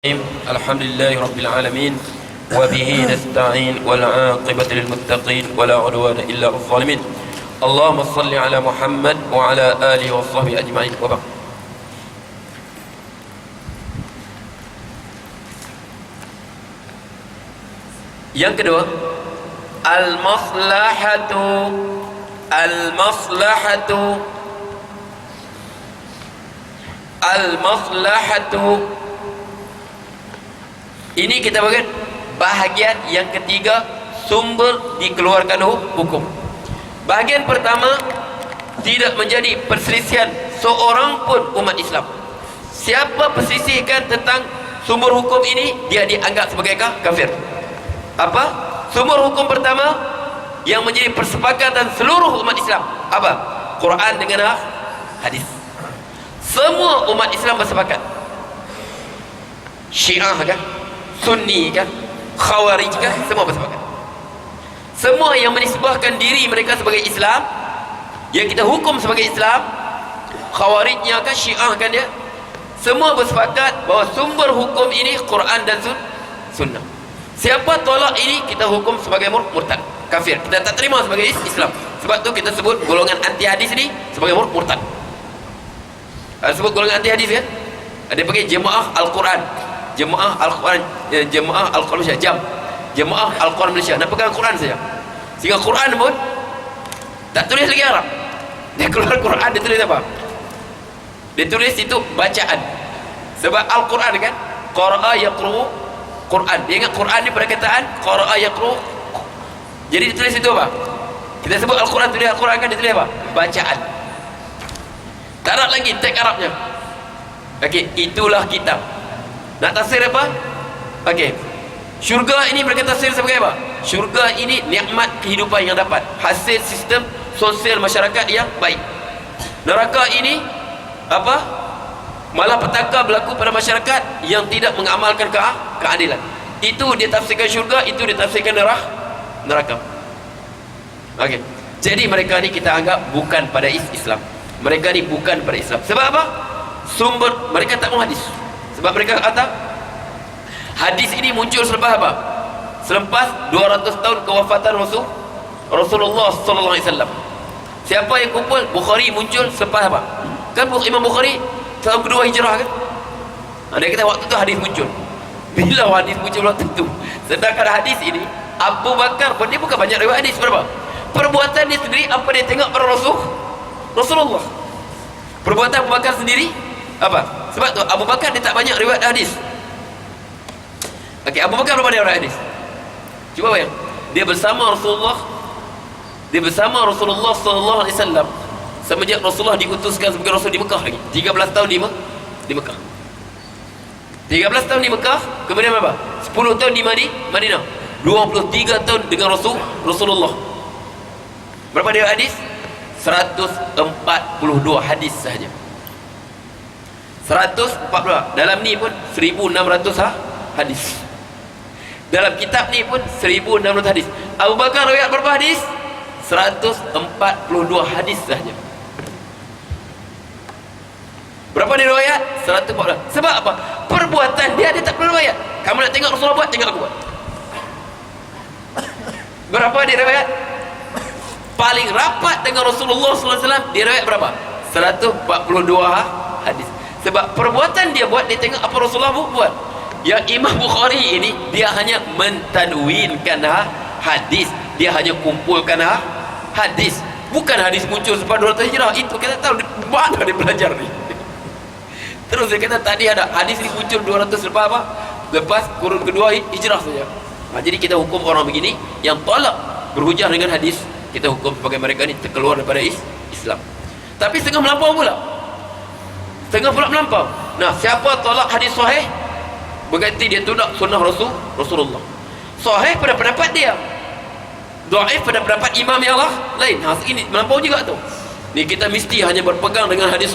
الحمد لله رب العالمين وبه نستعين والعاقبة للمتقين ولا عدوان إلا على الظالمين. اللهم صل على محمد وعلى آله وصحبه أجمعين وبعد. Yang kedua, al-maslahatu ini kita bahagian yang ketiga, sumber dikeluarkan hukum. Bahagian pertama, tidak menjadi perselisihan seorang pun umat Islam. Siapa perselisihkan tentang sumber hukum ini, dia dianggap sebagai kafir. Apa? Sumber hukum pertama yang menjadi persepakatan seluruh umat Islam apa? Quran dengan hadis. Semua umat Islam bersepakat. Syiah kan, Sunni kan, Khawarij kan, semua bersepakat. Semua yang menisbahkan diri mereka sebagai Islam, yang kita hukum sebagai Islam, Khawarijnya kan, Syiah kan dia, semua bersepakat bahawa sumber hukum ini Quran dan Sunnah. Siapa tolak ini, kita hukum sebagai murtad, kafir. Kita tak terima sebagai Islam. Sebab tu kita sebut golongan anti hadis ni sebagai murtad. Sebut golongan anti hadis kan, ada panggil jemaah Al-Quran, Jemaah Al-Quran, Jemaah Al-Quran Malaysia, Jemaah Al-Quran Malaysia, nak pegang Quran saja. Sehingga Quran pun tak tulis lagi Arab. Dia keluar Quran, dia tulis apa? Dia tulis itu bacaan. Sebab Al-Quran kan, qara'a yaqra'u Quran. Dia ingat Quran ni perkataan qara'a yaqra'u. Jadi dia tulis itu apa? Kita sebut Al-Quran, tulis Al-Quran kan, dia tulis apa? Bacaan. Tak ada lagi teks Arabnya. Okey, itulah kitab. Nak tafsir apa? Okey. Syurga ini mereka tafsir sebagai apa? Syurga ini nikmat kehidupan yang dapat, hasil sistem sosial masyarakat yang baik. Neraka ini apa? Malapetaka berlaku pada masyarakat yang tidak mengamalkan keadilan. Itu dia tafsirkan syurga, itu dia tafsirkan neraka. Okey. Jadi mereka ni kita anggap bukan pada Islam. Mereka ni bukan pada Islam. Sebab apa? Sumber mereka tak mau hadis. Sebab mereka kata hadis ini muncul selepas apa? Selepas 200 tahun kewafatan Rasulullah sallallahu alaihi wasallam. Siapa yang kumpul? Bukhari muncul selepas apa? Kan Imam Bukhari tahun kedua hijrah kan? Dia kata waktu tu hadis muncul. Bila hadis muncul waktu tu? Sedangkan hadis ini Abu Bakar pun dia bukan banyak riwayat hadis, berapa? Perbuatan dia sendiri apa dia tengok pada Rasulullah. Perbuatan Abu Bakar sendiri apa? Sebab tu Abu Bakar dia tak banyak riwayat hadis. Okey, Abu Bakar berapa dia riwayat hadis? Cuba bayang. Dia bersama Rasulullah sallallahu alaihi wasallam semenjak Rasulullah diutuskan sebagai rasul di Mekah lagi. 13 tahun di Mekah. 13 tahun di Mekah, kemudian apa? 10 tahun di Madinah. 23 tahun dengan Rasulullah. Berapa dia hadis? 142 hadis sahaja. 140. Dalam ni pun 1600 hadis. Dalam kitab ni pun 1600 hadis. Abu Bakar riwayat berapa hadis? 142 hadis sahaja. Berapa dia riwayat? 140. Sebab apa? Perbuatan dia tak perlu riwayat. Kamu nak tengok Rasulullah buat, tengok aku buat. Berapa dia riwayat? Paling rapat dengan Rasulullah sallallahu alaihi wasallam, dia riwayat berapa? 142 hadis. Sebab perbuatan dia buat, dia tengok apa Rasulullah buat. Yang Imam Bukhari ini, dia hanya mentadwinkan hadis, dia hanya kumpulkan hadis. Bukan hadis muncul selepas 200 hijrah. Itu kita tahu mana dia belajar ni. Terus dia kata tadi ada hadis ni muncul 200 lepas apa? Lepas kurun kedua hijrah saja. Jadi kita hukum orang begini yang tolak berhujah dengan hadis, kita hukum sebagai mereka ni terkeluar daripada Islam. Tapi setengah melampau pula. Setengah pula melampau. Nah, siapa tolak hadis sahih, berarti dia tolak sunnah Rasulullah. Sahih pada pendapat dia, dhaif pada pendapat imam yang lain. Ini melampau juga tu. Ni kita mesti hanya berpegang dengan hadis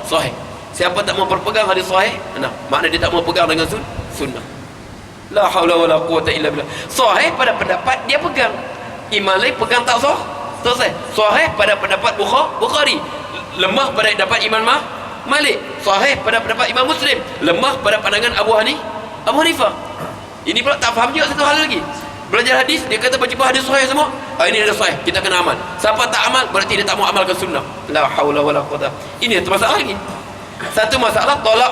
sahih. Siapa tak mau berpegang hadis sahih, nah, makna dia tak mau pegang dengan sunnah. La haula wala quwata illa billah. Sahih pada pendapat dia pegang. Imam lain pegang tak sahih. Sahih pada pendapat Bukhari, lemah pada pendapat Imam Malik, sahih pada pendapat Imam Muslim, lemah pada pandangan Abu Hanifah. Ini pula tak faham juga satu hal lagi. Belajar hadis, dia kata baca hadis sahih semua. Ini ada sahih, kita kena amal. Siapa tak amal, berarti dia tak mau amalkan sunnah. La haula wala quwata. Ini satu masalah lagi. Satu masalah tolak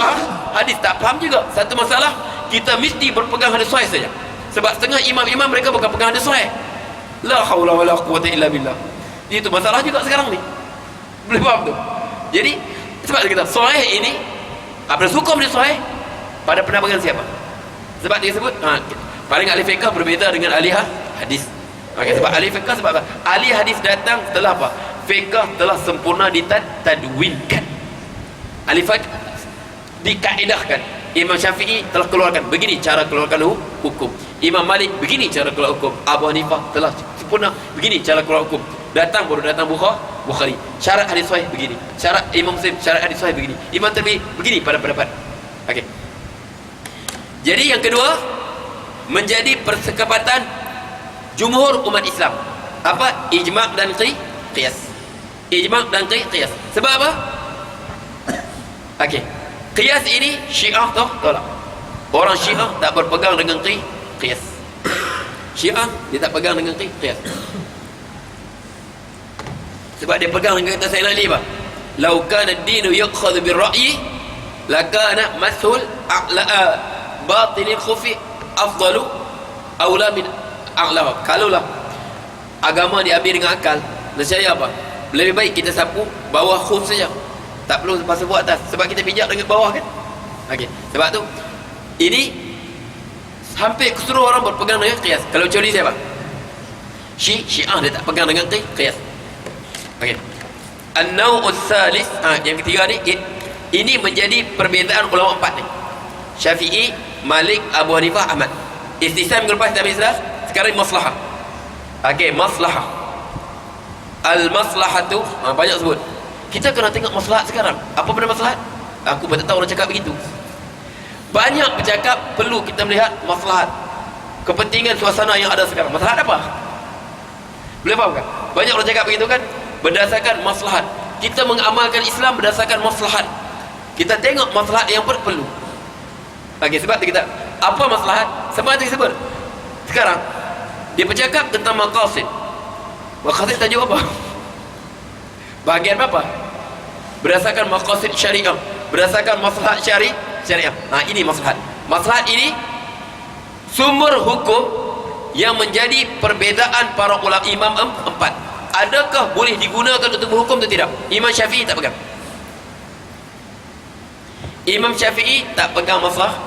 hadis, tak faham juga. Satu masalah kita mesti berpegang hadis sahih saja. Sebab setengah imam-imam mereka bukan pegang hadis sahih. La haula wala quwata illa billah. Itu masalah juga sekarang ni. Boleh faham tu? Jadi sebab kita sahih ini, apa hukum dia sahih pada pendapat siapa? Sebab dia sebut paling ahli fiqh berbeza dengan ahli hadis. Okay, sebab ahli fiqh, sebab apa? Ahli hadis datang setelah apa? Fiqh telah sempurna ditadwinkan. Ahli fiqh dikaedahkan. Imam Syafi'i telah keluarkan begini cara keluarkan hukum. Imam Malik begini cara keluar hukum. Abu Hanifah telah sempurna begini cara keluar hukum. Baru datang Bukhari. Syarat hadis sahih begini. Syarat Imam Muslim, syarat hadis sahih begini. Imam Tirmidzi begini pada pendapat. Okey. Jadi yang kedua, menjadi persekapatan jumhur umat Islam. Apa? Ijma' dan qiyas. Ijma' dan qiyas. Sebab apa? Okey. Qiyas ini Syiah tolak. Orang Syiah tak berpegang dengan qiyas. Syiah dia tak pegang dengan qiyas. Sebab dia pegang dengan kata Sayyidina Ali apa? Lau kana ad-dinu yu'khadhu bir-ra'yi lakana masul batilil khufi afdalu aula min a'la. Kalaulah agama diambil dengan akal, nescaya apa? Lebih baik kita sapu bawah khuf saja. Tak perlu sapu atas, sebab kita pijak dengan bawah kan. Okey. Sebab tu ini hampir keseluruhan orang berpegang dengan qiyas. Kalau kecuali siapa? Syiah dia tak pegang dengan qiyas. Okey. An-naw'us salis, yang ketiga ni, ini menjadi perbezaan ulama empat ni. Syafi'i, Malik, Abu Hanifah, Ahmad. Istisam minggu lepas kita habis dah. Sekarang maslahah. Okey, maslahah. Al-maslahatu, banyak sebut. Kita kena tengok maslahat sekarang. Apa benda maslahat? Aku tak tahu orang cakap begitu. Banyak bercakap perlu kita melihat maslahat. Kepentingan suasana yang ada sekarang. Maslahat apa? Boleh faham kan? Banyak orang cakap begitu kan? Berdasarkan maslahat. Kita mengamalkan Islam berdasarkan maslahat. Kita tengok maslahat yang perlu. Okey, sebab kita apa maslahat? Sebab kita sebut. Sekarang dia bercakap tentang maqasid. Maqasid tajuk apa? Bahagian apa? Berdasarkan maqasid syariah, berdasarkan maslahat syariah. Ini maslahat. Maslahat ini sumber hukum yang menjadi perbezaan para ulama imam empat. Adakah boleh digunakan untuk berhukum atau tidak? Imam Syafi'i tak pegang. Imam Syafi'i tak pegang masalah.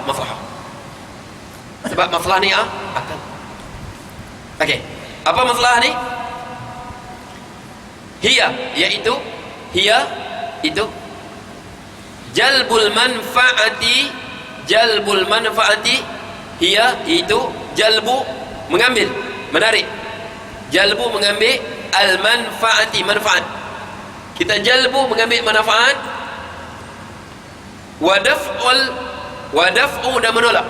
Sebab masalah ni akal. Okey. Apa masalah ni? Hiya itu jalbul manfaati hiya itu jalbu mengambil, menarik. Jalbu mengambil al-manfaati, manfaat. Kita jalbu mengambil manfaat, wa daf'u dan menolak.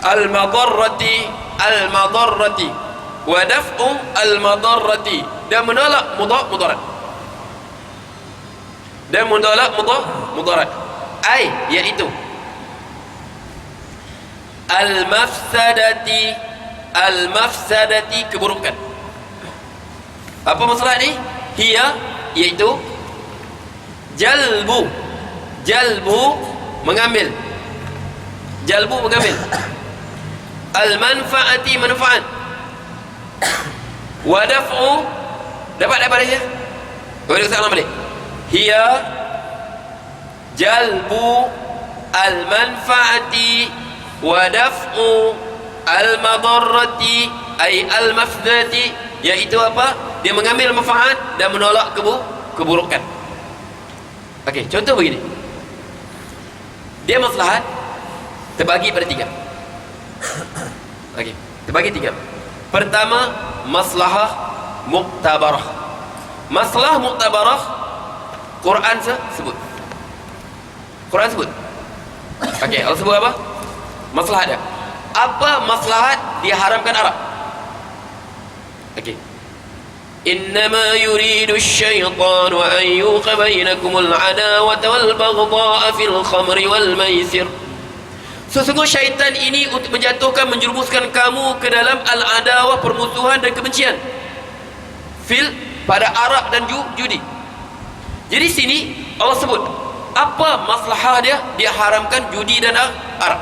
Al-madarrati wa daf'u al-madarrati dan menolak mudarat. Dan menolak mudarat. Iaitu al-mafsadati keburukan. Apa masalah ni? Hiya iaitu jalbu mengambil. Al-manfaati manfaat. Wa daf'u dapat dia. Boleh ulang balik. Hiya jalbu al-manfaati wa daf'u al-madarrati ay al-mafsadati, iaitu apa? Dia mengambil manfaat dan menolak keburukan. Okey, contoh begini. Dia maslahat terbagi pada tiga. Okey, terbagi tiga. Pertama, maslahah muktabarah. Masalah muktabarah Quran sebut. Okey, Allah sebut apa? Maslahat dia. Apa maslahat diharamkan Arab? Okey. Innama yuridu asy-syaitanu an yuqa bainakumul adawata wal baghdha'a fil khamri wal maisir Sesungguhnya syaitan ini untuk menjatuhkan, menjerumuskan kamu ke dalam al-adawah, permusuhan dan kebencian pada Arab dan judi. Jadi sini Allah sebut apa maslahah dia? Dia haramkan judi dan Arab.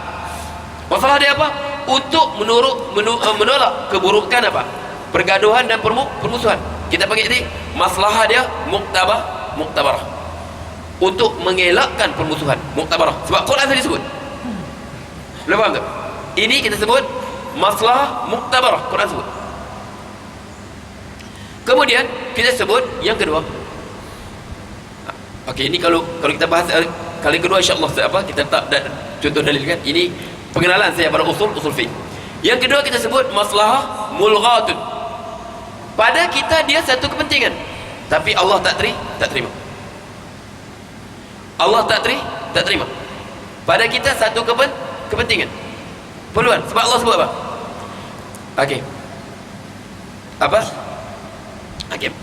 Masalah dia apa? Untuk menolak keburukan apa? Pergaduhan dan permusuhan. Kita panggil ini maslahah dia muktabarah. Untuk mengelakkan permusuhan, muktabarah. Sebab Quran tadi sebut. Boleh faham tak? Ini kita sebut maslahah muktabarah, Quran sebut. Kemudian kita sebut yang kedua. Okey, ini kalau kita bahas kali kedua insya-Allah apa kita tak contoh dalil kan. Ini pengenalan saya pada usul fiqh. Yang kedua kita sebut maslahah mulghatun. Pada kita dia satu kepentingan, tapi Allah tak terima. Allah tak terima. Pada kita satu kepentingan. Perluan. Sebab Allah sebut apa? Okey. Apa? Okey.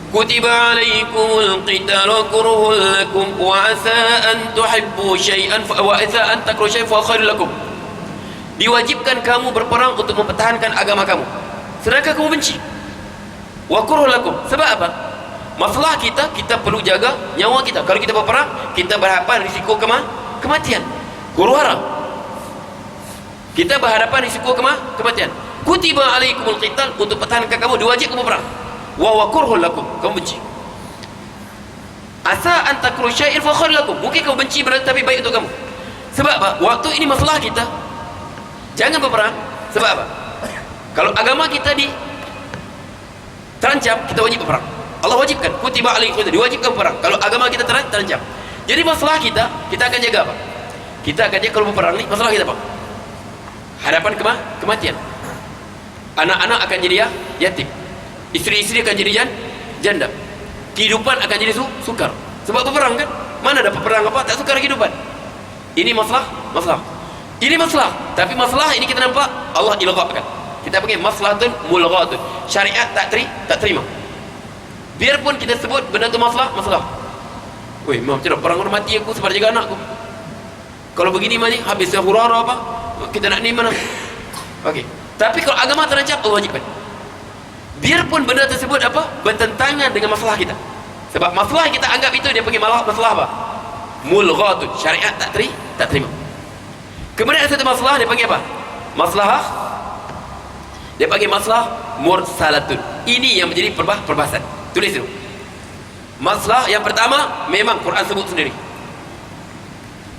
Kutiba alaikumul qitalu kurhul lakum wa asa an tuhibbu syai'an wa asa an takrahu syai'an fa khairul lakum. Diwajibkan kamu berperang untuk mempertahankan agama kamu, sedangkan kamu benci. Wa kurhul lakum. Sebab apa? Masalah kita perlu jaga nyawa kita. Kalau kita berperang, kita berhadapan risiko kematian. Huru hara. Kita berhadapan risiko kematian. Kutiba alaikumul qital, untuk pertahankan kamu diwajibkan kamu perang. Wa kurhul lakum, kamu benci. Asa an takrahu syai'an fa khairul lakum. Mungkin kamu benci tapi baik untuk kamu. Sebab apa? Waktu ini masalah kita jangan berperang. Sebab apa? Kalau agama kita terancam, kita wajib berperang. Allah wajibkan, kutiba alaikum, diwajibkan berperang. Kalau agama kita terancam. Jadi masalah kita akan jaga apa? Kita akan jaga kalau berperang ni, masalah kita apa? Hadapan kematian. Anak-anak akan jadi yatim. Isteri-isteri akan jadi janda. Kehidupan akan jadi sukar. Sebab berperang kan? Mana dapat perang apa? Tak sukar kehidupan. Ini masalah. Ini masalah. Tapi masalah ini kita nampak Allah ilghatkan. Kita panggil maslahatun mulghatun. Syariat tak terima. Biarpun kita sebut benda tu masalah. Weh, macam mana perang orang mati aku sebab jaga anak aku. Kalau begini mah ni habis huru-hara apa? Kita nak ni mana? Okey. Tapi kalau agama terancam, Allah wajibkan. Biarpun benda tersebut apa? Bertentangan dengan masalah kita. Sebab masalah kita anggap itu dia panggil masalah apa? Mulghatun. Syariat tak terima. Kemudian ada satu masalah dia panggil apa? Dia panggil masalah mursalatun. Ini yang menjadi perbahasan. Tulis dulu. Masalah yang pertama memang Quran sebut sendiri.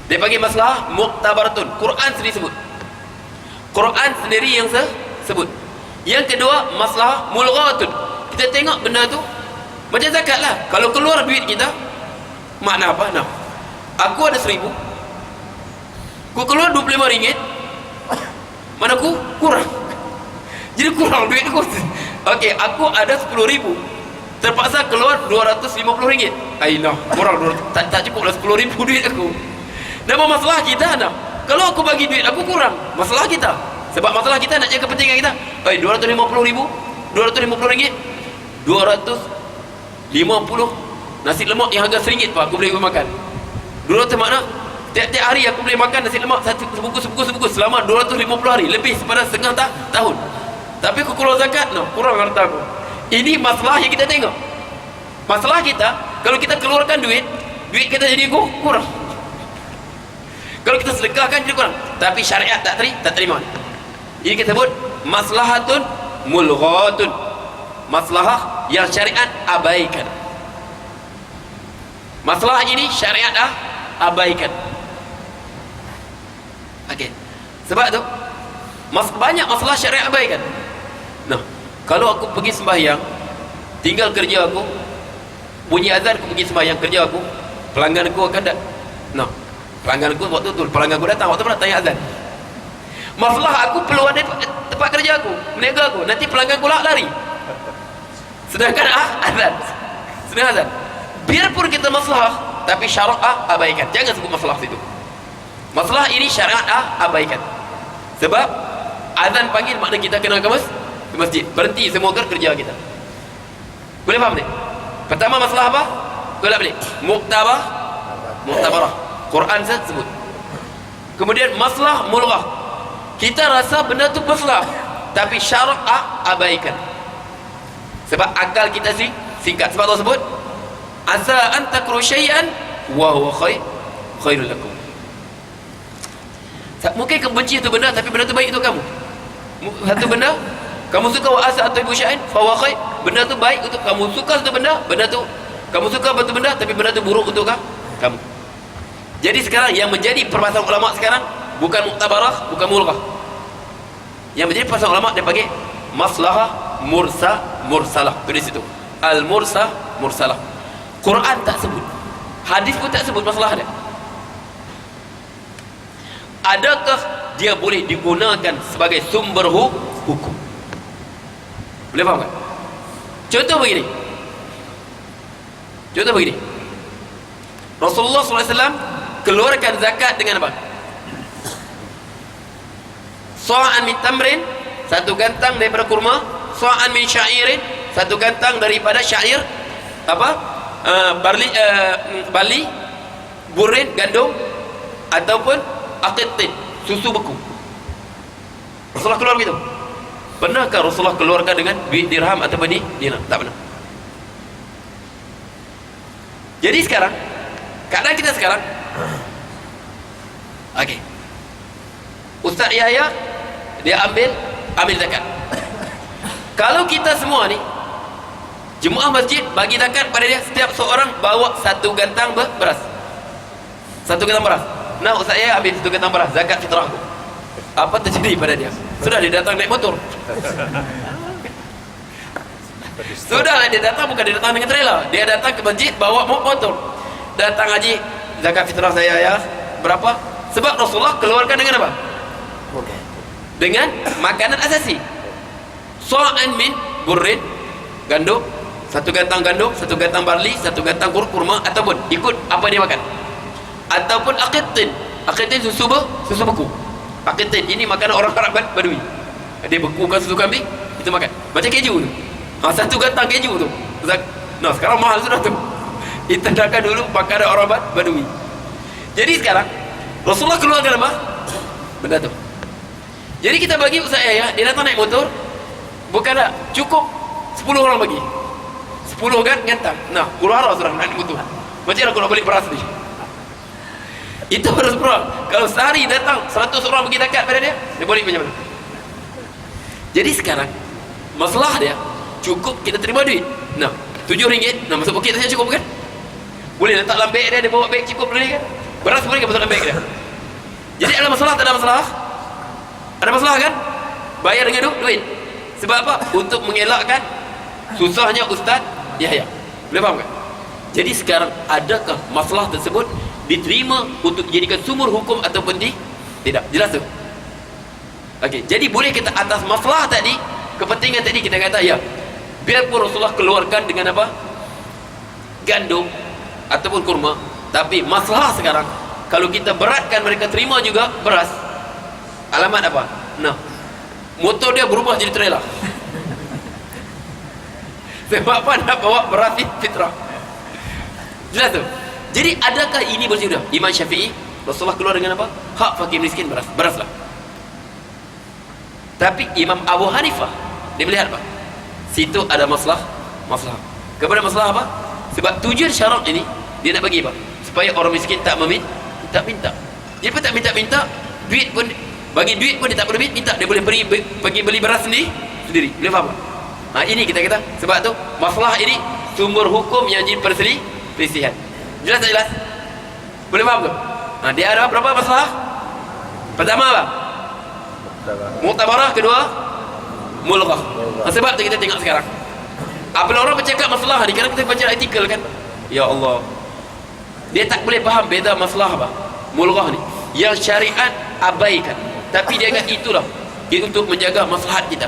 Dia panggil masalah muktabaratun. Quran sendiri sebut. Quran sendiri yang sebut. Yang kedua masalah mulghatun. Kita tengok benda tu macam zakat lah. Kalau keluar duit kita, makna apa? Nah, aku ada 1,000, aku keluar RM25, mana aku kurang. Jadi kurang duit aku. Okey, aku ada 10,000, terpaksa keluar RM250. Ayolah, kurang tak cukup lah 10,000 duit aku. Nama masalah kita nah. Kalau aku bagi duit aku kurang, masalah kita. Sebab masalah kita nak jaga kepentingan kita. RM250, RM250, 250 nasi lemak yang harga RM1 pak aku boleh makan. 200 makna tiap-tiap hari aku boleh makan nasi lemak sebungkus selama 250 hari, lebih pada setengah tahun. Tapi aku keluar zakat, kurang harta aku. Ini masalah yang kita tengok. Masalah kita, kalau kita keluarkan duit kita jadi kurang. Kalau kita sedekahkan jadi kurang. Tapi syariat tak terima. Ini kita sebut maslahatun mulghatun. Masalah yang syariat abaikan. Masalah ini syariat abaikan. Okey. Sebab tu banyak masalah syariat abaikan. Nah, kalau aku pergi sembahyang, tinggal kerja aku, bunyi azan aku pergi sembahyang, kerja aku, pelanggan aku akan pelanggan aku waktu tu, pelanggan aku datang waktu mana tanya azan. Masalah aku peluang tempat kerja aku, meniaga aku, nanti pelanggan aku lari. Sedangkan azan. Biarpun kita masalah, tapi syarak abaikan. Jangan sebut masalah situ. Masalah ini syariat abaikan. Sebab azan panggil makna kita kena ke masjid. Berhenti semua kerja kita. Boleh faham ni? Pertama masalah apa? Boleh balik. Muktabarah. Quran sebut. Kemudian masalah mulghah, kita rasa benda tu masalah, tapi syarak abaikan sebab akal kita singkat. Sebab Allah sebut asa an takru syai'an wa huwa khairul lakum. Mungkin kamu benci satu benda tapi benda tu baik untuk kamu. Satu benda kamu suka, wa asa atau ibu syai'an fa huwa khair, benda tu baik untuk kamu. Suka satu benda, benda tu kamu suka satu benda tapi benda tu buruk untuk kamu. Jadi sekarang yang menjadi permasalahan ulama sekarang bukan muktabarah, bukan mulghah. Yang menjadi permasalahan ulama dia panggil maslahah mursalah. Tu di situ. Al mursalah. Quran tak sebut, hadis pun tak sebut masalah dia. Adakah dia boleh digunakan sebagai sumber hukum? Boleh faham kan? Contoh begini. Rasulullah SAW keluarkan zakat dengan apa? Sa'an min tamrin, satu gantang daripada kurma. Sa'an min sya'irin, satu gantang daripada syair. Barli, burin, gandum, ataupun aqitin, susu beku. Rasulullah keluar begitu. Pernahkah Rasulullah keluarkan dengan duit dirham atau dinar? Tak pernah. Jadi sekarang keadaan kita sekarang, okey, Ustaz Yahya dia ambil zakat. Kalau kita semua ni jemaah masjid bagi zakat pada dia, setiap seorang bawa satu gantang beras. Satu gantang beras. Nah, Ustaz Yahya ambil satu gantang beras, zakat fitrah aku. Apa terjadi pada dia? Sudah dia datang naik motor. Sudahlah dia datang, bukan dia datang dengan trailer. Dia datang ke masjid bawa motor. Datang haji, zakat fitrah saya ya berapa? Sebab Rasulullah keluarkan dengan apa? Dengan makanan asasi. Sa'an min burrin, gandum, satu gantang gandum, satu gantang barli, satu gantang kurma, ataupun ikut apa dia makan. Ataupun aqitin. Aqitin susu beku. Aqitin ini makanan orang Arab Badui. Dia bekukan susu kambing, itu makan. Macam keju tu. Satu gantang keju tu. Nah, sekarang mahal sudah tu. Itu sedangkan dulu makanan orang Badui. Jadi sekarang Rasulullah keluarkan apa? Benda tu. Jadi kita bagi Ustaz Yahya, dia datang naik motor, bukan tak cukup 10 orang bagi 10 kan gantang. Nah, keluar sudah naik motor. Macam mana aku nak balik beras ni? Itu baru 10 orang. Kalau sehari datang 100 orang bagi zakat pada dia boleh macam mana? Jadi sekarang masalah dia cukup kita terima duit. Nah, RM7. Nah, masuk poket saya cukup kan? Boleh letak dalam beg dia bawa beg cukup boleh kan? Beras boleh ke masuk dalam beg dia? Jadi ada masalah tak ada masalah? Ada masalah kan? Bayar dengan duit. Sebab apa? Untuk mengelakkan susahnya Ustaz Yahya. Boleh faham kan? Jadi sekarang adakah masalah tersebut diterima untuk dijadikan sumber hukum ataupun tidak? Jelas tu? Okey, jadi boleh kita atas masalah tadi, kepentingan tadi kita kata ya, biarpun Rasulullah keluarkan dengan apa? Gandum ataupun kurma, tapi masalah sekarang kalau kita beratkan mereka terima juga beras. Alamat apa? Nah, motor dia berubah jadi trailer. Sebab apa? Nak bawa beras fitrah. Jelas tu? Jadi adakah ini bersih? Imam Syafi'i, Rasulullah keluar dengan apa? Hak fakir miskin beras lah. Tapi Imam Abu Hanifah dia melihat apa? Situ ada masalah. Kepada masalah apa? Sebab tujuan syarak ini dia nak bagi apa? Supaya orang miskin tak minta. Dia pun tak minta, duit pun bagi duit pun dia tak perlu minta, dia boleh pergi beli beras sendiri. Boleh faham? Ini kita kata sebab tu masalah ini sumber hukum yang jadi perselisihan. Jelas tak jelas? Boleh faham tu? Dia ada berapa masalah? Pertama apa? Muktabarah. Kedua mulghah. Sebab tu kita tengok sekarang apabila orang bercakap masalah ni, kadang kita baca artikel kan, ya Allah, dia tak boleh faham beza masalah apa mulghah ni yang syariat abaikan, tapi dia ingat itulah itu untuk menjaga maslahat kita.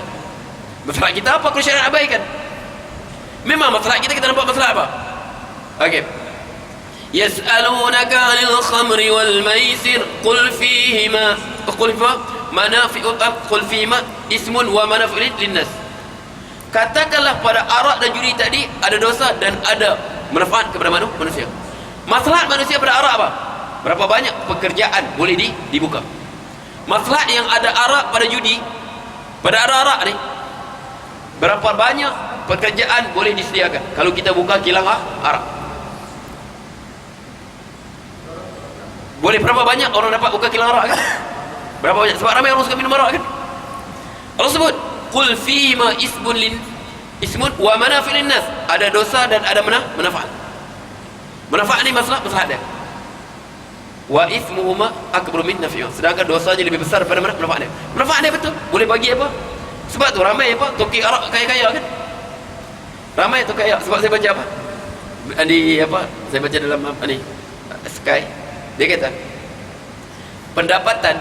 Maslahat kita apa kalau syariat abaikan? Memang maslahat kita nampak masalah apa? Okey, yas'alunaka 'anil khamri wal maisir qul fihima ismun wa manafi'u linnas. Katakanlah pada arak dan judi tadi ada dosa dan ada manfaat kepada manusia. Maslahat manusia pada arak apa? berapa banyak pekerjaan boleh dibuka. Maslahat yang ada arak pada judi, pada arak-arak ni, berapa banyak pekerjaan boleh disediakan kalau kita buka kilang arak. Boleh berapa banyak orang dapat buka kilang arak kan? Berapa banyak? Sebab ramai orang suka minum arak kan? Allah sebut qul fima ismun wa manafi'un linnas, ada dosa dan ada manfaat. Manfaat ni maslahat dia. Wa ismuhuma akbaru min naf'ihima, sedangkan dosanya lebih besar daripada manfaat dia. Manfaat dia betul, boleh bagi apa? Sebab tu ramai apa? Toki arak kaya-kaya kan? Ramai tu kaya. Sebab saya baca apa? Di apa? Saya baca dalam ni Sky. Dia kata pendapatan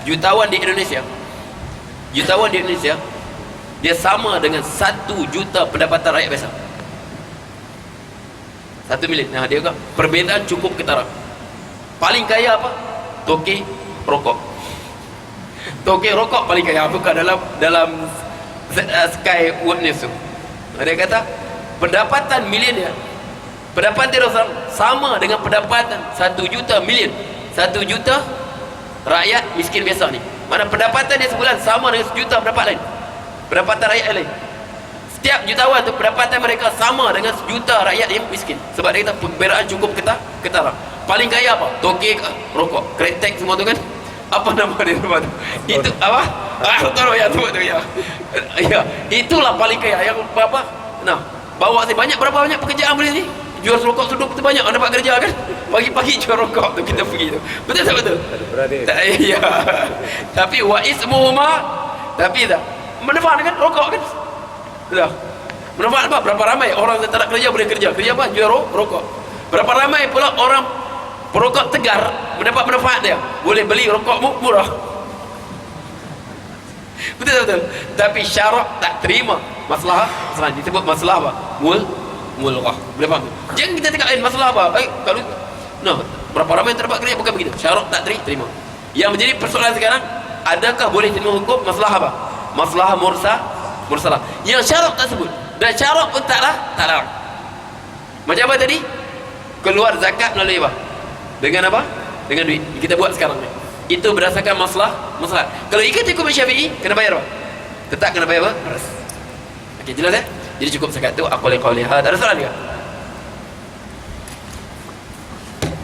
jutawan di Indonesia, dia sama dengan 1 juta pendapatan rakyat biasa. 1 million. Nah, dia kata perbezaan cukup ketara. Paling kaya apa? Toki rokok. Toki rokok paling kaya. Bukan dalam Sky World News tu. Dia kata pendapatan million dia, pendapatan dia sama dengan pendapatan 1 juta million, 1 juta rakyat miskin biasa ni. Mana pendapatan dia sebulan sama dengan 1 juta pendapat lain, pendapatan rakyat lain. Setiap jutawan tu pendapatan mereka sama dengan 1 juta rakyat yang miskin. Sebab dia kata perbezaan cukup ketara. Paling kaya apa? Toke rokok, kretek semua tu kan. Apa nama dia tu? Itu apa? Tahu ya tu ya. Ya, itulah paling kaya yang apa? Nah, bawa saya berapa banyak pekerjaan boleh ni? Jual rokok sudah betul banyak orang dapat kerja kan? Pagi-pagi jual rokok tu kita pergi tu. Betul tak betul? Tak, ya. Tapi wa ismuhuma, tapi dah manfaat kan rokok kan? Dah. Manfaat apa? Berapa ramai orang yang tak nak kerja boleh kerja. Kerja apa? Jual rokok. Berapa ramai pula orang perokok tegar mendapat manfaat dia. Boleh beli rokok murah. Betul tak betul? Tapi syarak tak terima masalah disebut masalah apa? Mulghah. Boleh faham? Jangan kita tengok masalah apa? Kalau berapa ramai yang terdapat kerja bukan begitu. Syarak tak terima. Yang menjadi persoalan sekarang, adakah boleh terima hukum masalah apa? Masalah mursalah. Yang syarak tak sebut. Dan syarak pun taklah. Macam apa tadi? Keluar zakat melalui apa? Dengan apa? Dengan duit. Kita buat sekarang ni. Itu berdasarkan masalah. Kalau ikut hukum Syafi'i, kena bayar apa? Tetap kena bayar apa? Okey, jelas ya? Jadi cukup sekat tu. Aku lihat ada soalan juga?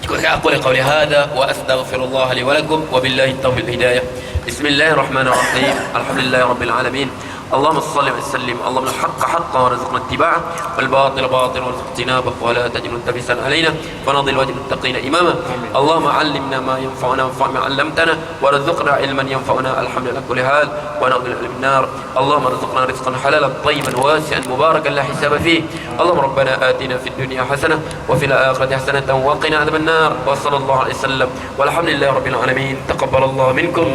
Cukup sekat aku lihat hada wa astaghfirullah li wa lakum wa billahi taufiq hidayah. Bismillahirrahmanirrahim. Alhamdulillahirabbil alamin. اللهم صل وسلم اللهم الحق حقا وارزقنا اتباعه والباطل باطلا وارزقنا اجتنابه ولا تجعل ملتبسا علينا فنضل وجه المتقين اماما اللهم علمنا ما ينفعنا وانفعنا ما علمتنا وارزقنا علما ينفعنا الحمد لله كل حال ونعوذ من النار اللهم ارزقنا رزقا حلالا طيبا واسعا مباركا لا حساب فيه اللهم ربنا آتنا في الدنيا حسنه وفي الاخره حسنه وقنا عذاب النار وصلى الله عليه وسلم والحمد لله رب العالمين تقبل الله منكم